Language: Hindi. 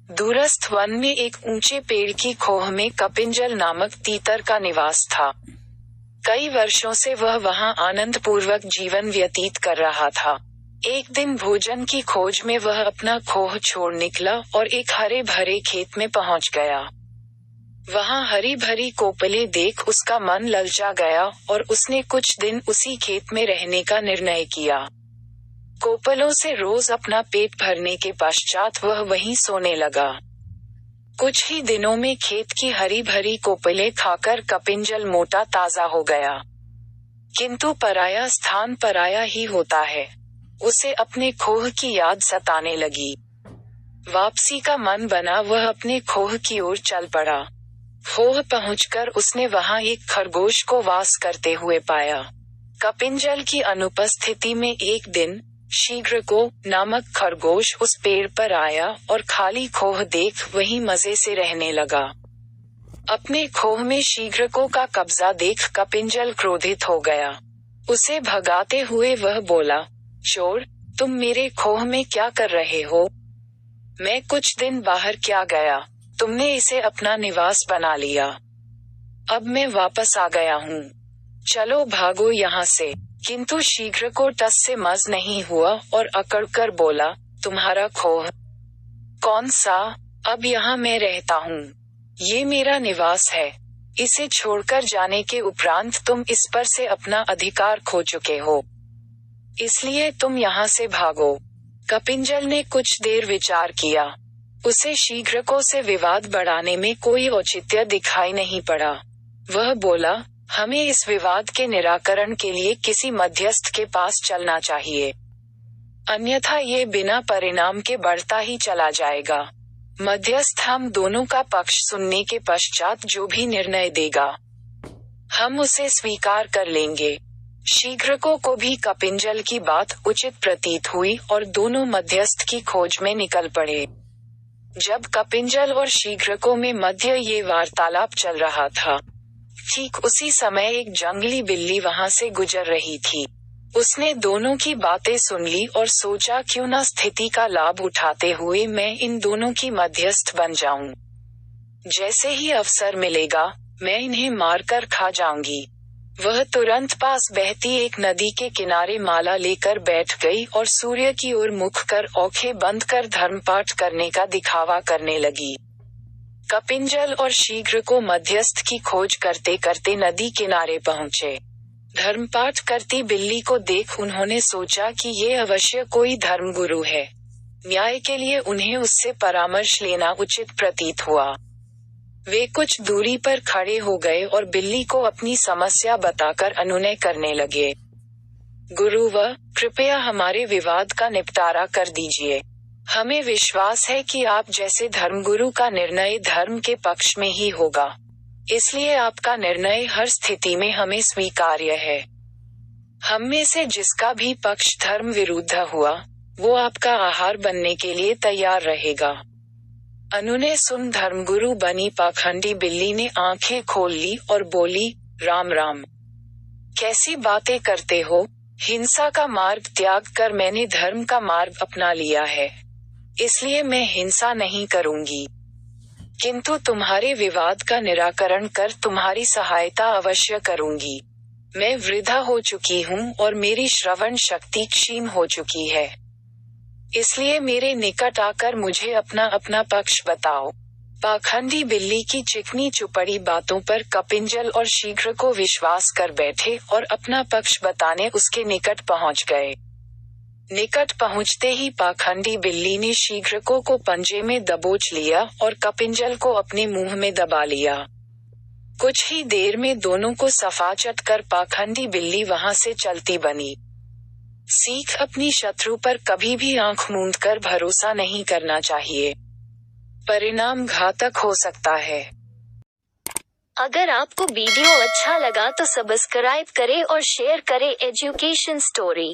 दूरस्थ वन में एक ऊंचे पेड़ की खोह में कपिंजल नामक तीतर का निवास था। कई वर्षों से वह वहां आनंद पूर्वक जीवन व्यतीत कर रहा था। एक दिन भोजन की खोज में वह अपना खोह छोड़ निकला और एक हरे भरे खेत में पहुंच गया। वहां हरी भरी कोपलें देख उसका मन ललचा गया और उसने कुछ दिन उसी खेत में रहने का निर्णय किया। कोपलों से रोज अपना पेट भरने के पश्चात वह वहीं सोने लगा। कुछ ही दिनों में खेत की हरी भरी कोपलें खाकर कपिंजल मोटा ताजा हो गया। किंतु पराया स्थान पराया ही होता है। उसे अपने खोह की याद सताने लगी। वापसी का मन बना वह अपने खोह की ओर चल पड़ा। खोह पहुंचकर उसने वहां एक खरगोश को वास करते हुए पाया। कपिंजल की अनुपस्थिति में एक दिन शीघ्रको नामक खरगोश उस पेड़ पर आया और खाली खोह देख वहीं मजे से रहने लगा। अपने खोह में शीघ्रको का कब्जा देख कपिंजल क्रोधित हो गया। उसे भगाते हुए वह बोला, चोर, तुम मेरे खोह में क्या कर रहे हो? मैं कुछ दिन बाहर क्या गया, तुमने इसे अपना निवास बना लिया। अब मैं वापस आ गया हूँ। चलो भागो यहाँ से। किंतु शीघ्रको टस से मज नहीं हुआ और अकड़कर बोला, तुम्हारा खोह? कौन सा? अब यहाँ मैं रहता हूँ। ये मेरा निवास है। इसे छोड़कर जाने के उपरांत तुम इस पर से अपना अधिकार खो चुके हो। इसलिए तुम यहाँ से भागो। कपिंजल ने कुछ देर विचार किया। उसे शीघ्रको से विवाद बढ़ाने में कोई औचित्य दिखाई नहीं पड़ा। वह बोला, हमें इस विवाद के निराकरण के लिए किसी मध्यस्थ के पास चलना चाहिए, अन्यथा ये बिना परिणाम के बढ़ता ही चला जाएगा। मध्यस्थ हम दोनों का पक्ष सुनने के पश्चात जो भी निर्णय देगा, हम उसे स्वीकार कर लेंगे। शीघ्रको को भी कपिंजल की बात उचित प्रतीत हुई और दोनों मध्यस्थ की खोज में निकल पड़े। जब कपिंजल और शीघ्रको में मध्य ये वार्तालाप चल रहा था, ठीक उसी समय एक जंगली बिल्ली वहां से गुजर रही थी। उसने दोनों की बातें सुन ली और सोचा, क्यों न स्थिति का लाभ उठाते हुए मैं इन दोनों की मध्यस्थ बन जाऊं। जैसे ही अवसर मिलेगा, मैं इन्हें मारकर खा जाऊंगी। वह तुरंत पास बहती एक नदी के किनारे माला लेकर बैठ गई और सूर्य की ओर मुख कर आंखें बंद कर धर्मपाठ करने का दिखावा करने लगी। कपिंजल और शीघ्रको मध्यस्थ की खोज करते करते नदी किनारे पहुंचे। धर्मपाठ करती बिल्ली को देख उन्होंने सोचा कि ये अवश्य कोई धर्मगुरु है। न्याय के लिए उन्हें उससे परामर्श लेना उचित प्रतीत हुआ। वे कुछ दूरी पर खड़े हो गए और बिल्ली को अपनी समस्या बताकर अनुनय करने लगे। गुरुवर, कृपया हमारे विवाद का निपटारा कर दीजिए। हमें विश्वास है कि आप जैसे धर्मगुरु का निर्णय धर्म के पक्ष में ही होगा, इसलिए आपका निर्णय हर स्थिति में हमें स्वीकार्य है। हम में से जिसका भी पक्ष धर्म विरुद्ध हुआ, वो आपका आहार बनने के लिए तैयार रहेगा। अनुनय सुन धर्मगुरु बनी पाखंडी बिल्ली ने आंखें खोल ली और बोली, राम राम। कैसी बातें करते हो? हिंसा का मार्ग त्याग कर मैंने धर्म का मार्ग अपना लिया है, इसलिए मैं हिंसा नहीं करूंगी। किंतु तुम्हारे विवाद का निराकरण कर तुम्हारी सहायता अवश्य करूंगी। मैं वृद्धा हो चुकी हूँ और मेरी श्रवण शक्ति क्षीण हो चुकी है, इसलिए मेरे निकट आकर मुझे अपना अपना पक्ष बताओ। पाखंडी बिल्ली की चिकनी चुपड़ी बातों पर कपिंजल और शीघ्रको विश्वास कर बैठे और अपना पक्ष बताने उसके निकट पहुंच गए। निकट पहुंचते ही पाखंडी बिल्ली ने शीघ्रको को पंजे में दबोच लिया और कपिंजल को अपने मुंह में दबा लिया। कुछ ही देर में दोनों को सफाचट कर पाखंडी बिल्ली वहां से चलती बनी। सीख अपनी शत्रु पर कभी भी आंख मूंद कर भरोसा नहीं करना चाहिए, परिणाम घातक हो सकता है। अगर आपको वीडियो अच्छा लगा तो सब्सक्राइब करें और शेयर करें एजुकेशन स्टोरी।